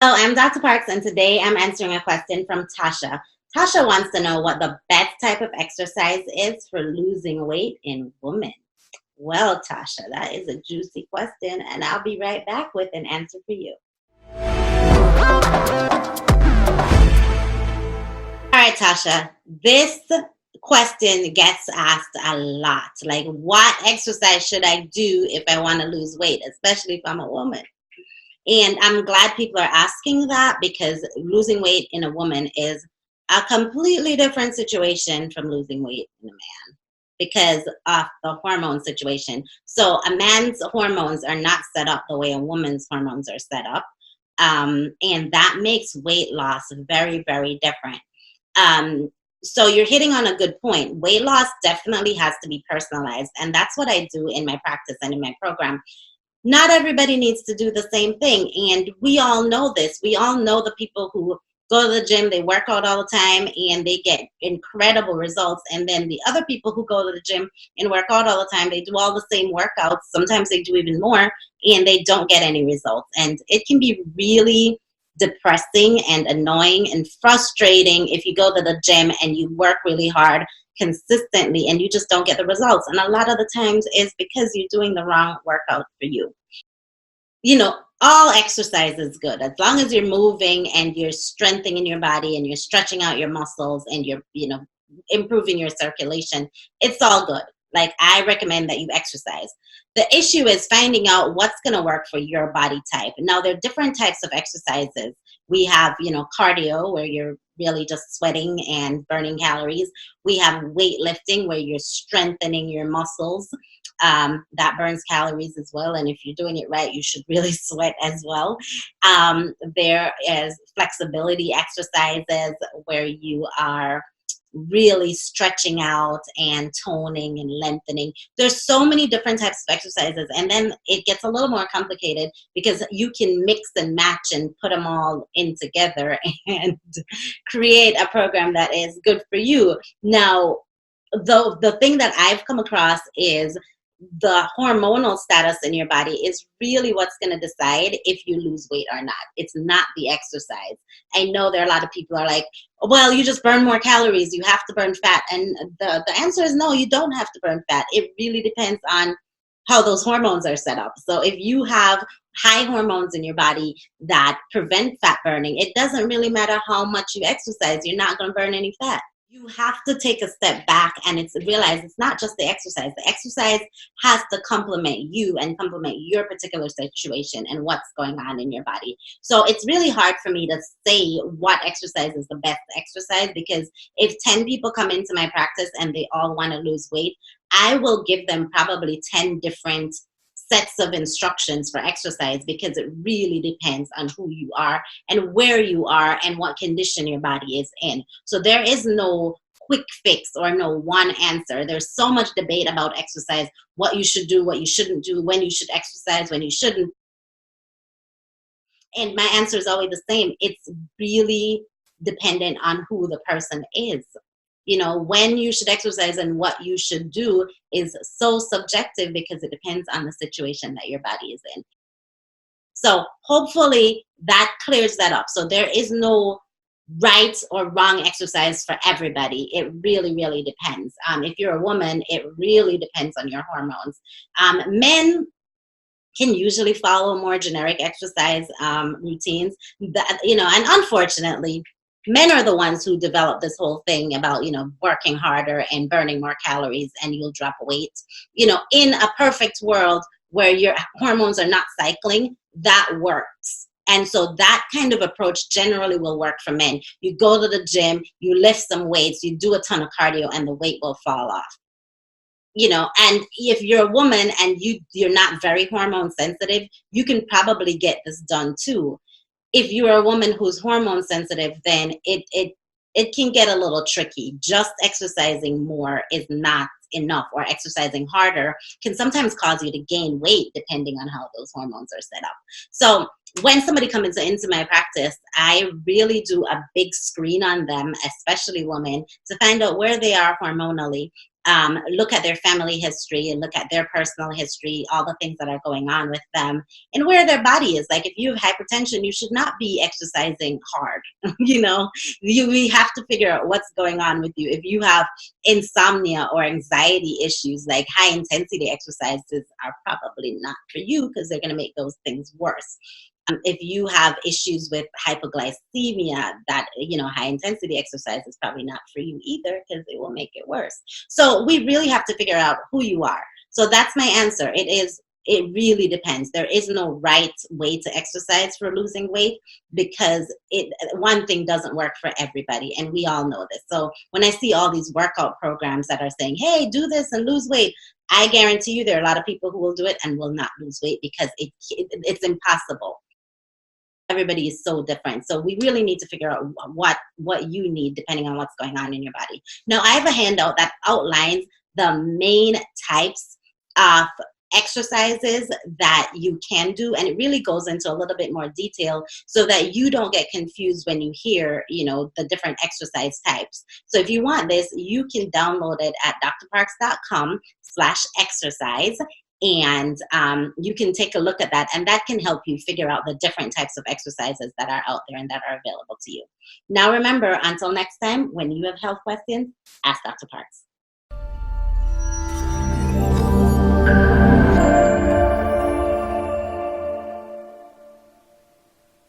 Hello, I'm Dr. Parks, and today I'm answering a question from Tasha. Tasha wants to know what the best type of exercise is for losing weight in women. Well, Tasha, that is a juicy question, and I'll be right back with an answer for you. All right, Tasha, this question gets asked a lot. Like, what exercise should I do if I want to lose weight, especially if I'm a woman? And I'm glad people are asking that because losing weight in a woman is a completely different situation from losing weight in a man because of the hormone situation. So a man's hormones are not set up the way a woman's hormones are set up. And that makes weight loss very, very different. So you're hitting on a good point. Weight loss definitely has to be personalized. And that's what I do in my practice and in my program. Not everybody needs to do the same thing. And we all know this. We all know the people who go to the gym, they work out all the time, and they get incredible results. And then the other people who go to the gym and work out all the time, they do all the same workouts. Sometimes they do even more, and they don't get any results. And it can be really depressing and annoying and frustrating if you go to the gym and you work really hard consistently and you just don't get the results. And a lot of the times is because you're doing the wrong workout for you. All exercise is good as long as you're moving and you're strengthening your body and you're stretching out your muscles and you're, improving your circulation. It's all good. Like, I recommend that you exercise. The issue is finding out what's going to work for your body type. Now, there are different types of exercises. We have, cardio, where you're really just sweating and burning calories. We have weightlifting, where you're strengthening your muscles. That burns calories as well. And if you're doing it right, you should really sweat as well. There is flexibility exercises where you are really stretching out and toning and lengthening. There's so many different types of exercises, and then it gets a little more complicated because you can mix and match and put them all in together and create a program that is good for you. Now, the thing that I've come across is the hormonal status in your body is really what's going to decide if you lose weight or not. It's not the exercise. I know there are a lot of people are like, well, you just burn more calories, you have to burn fat. And the answer is no, you don't have to burn fat. It really depends on how those hormones are set up. So if you have high hormones in your body that prevent fat burning, it doesn't really matter how much you exercise, you're not going to burn any fat. You have to take a step back and realize it's not just the exercise. The exercise has to complement you and complement your particular situation and what's going on in your body. So it's really hard for me to say what exercise is the best exercise, because if 10 people come into my practice and they all want to lose weight, I will give them probably 10 different sets of instructions for exercise, because it really depends on who you are and where you are and what condition your body is in. So there is no quick fix or no one answer. There's so much debate about exercise, what you should do, what you shouldn't do, when you should exercise, when you shouldn't. And my answer is always the same. It's really dependent on who the person is. When you should exercise and what you should do is so subjective because it depends on the situation that your body is in. So hopefully that clears that up. So there is no right or wrong exercise for everybody. It really, really depends. If you're a woman, it really depends on your hormones. Men can usually follow more generic exercise routines. And unfortunately, men are the ones who develop this whole thing about, working harder and burning more calories and you'll drop weight. In a perfect world where your hormones are not cycling, that works. And so that kind of approach generally will work for men. You go to the gym, you lift some weights, you do a ton of cardio, and the weight will fall off. And if you're a woman and you're not very hormone sensitive, you can probably get this done too. If you're a woman who's hormone sensitive, then it can get a little tricky. Just exercising more is not enough, or exercising harder can sometimes cause you to gain weight depending on how those hormones are set up. So when somebody comes into my practice, I really do a big screen on them, especially women, to find out where they are hormonally. look at their family history and look at their personal history, all the things that are going on with them, and where their body is. Like if you have hypertension, you should not be exercising hard. We have to figure out what's going on with you. If you have insomnia or anxiety issues, like high intensity exercises are probably not for you because they're going to make those things worse. If you have issues with hypoglycemia, that, high intensity exercise is probably not for you either because it will make it worse. So we really have to figure out who you are. So that's my answer. It really depends. There is no right way to exercise for losing weight because one thing doesn't work for everybody, and we all know this. So when I see all these workout programs that are saying, hey, do this and lose weight, I guarantee you there are a lot of people who will do it and will not lose weight because it's impossible. Everybody is so different. So we really need to figure out what you need depending on what's going on in your body. Now, I have a handout that outlines the main types of exercises that you can do, and it really goes into a little bit more detail so that you don't get confused when you hear the different exercise types. So if you want this, you can download it at drparks.com/exercise, and you can take a look at that, and that can help you figure out the different types of exercises that are out there and that are available to you. Now remember, until next time, when you have health questions, ask Dr. Parks.